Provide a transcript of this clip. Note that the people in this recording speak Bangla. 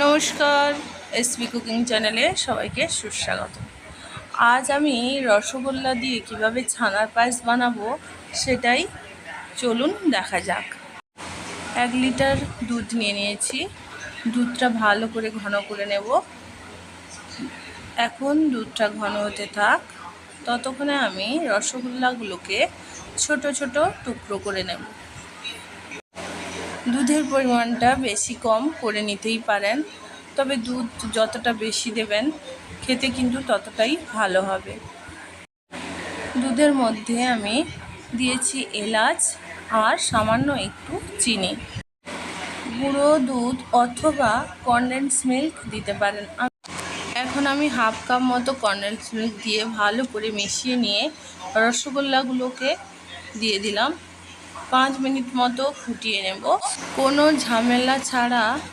নমস্কার, এসবি কুকিং চ্যানেলে সবাইকে সুস্বাগত। আজ আমি রসগোল্লা দিয়ে কিভাবে ছানার পায়েস বানাবো সেটাই চলুন দেখা যাক। 1 লিটার দুধ নিয়ে নিয়েছি। দুধটা ভালো করে ঘন করে নেব। এখন দুধটা ঘন হতে থাক, ততক্ষণে আমি রসগোল্লাগুলোকে ছোট ছোট টুকরো করে নেব। দুধের পরিমাণটা বেশি কম করে নিতেই পারেন, তবে দুধ যতটা বেশি দেবেন খেতে কিন্তু ততটাই ভালো হবে। দুধের মধ্যে আমি দিয়েছি এলাচ আর সামান্য একটু চিনি। গুঁড়ো দুধ অথবা কনডেন্স মিল্ক দিতে পারেন। এখন আমি হাফ কাপ মতো কনডেন্স মিল্ক দিয়ে ভালো করে মিশিয়ে নিয়ে রসগোল্লাগুলোকে দিয়ে দিলাম। 5 মিনিট মতো ফুটিয়ে নেব। কোনো ঝামেলা ছাড়া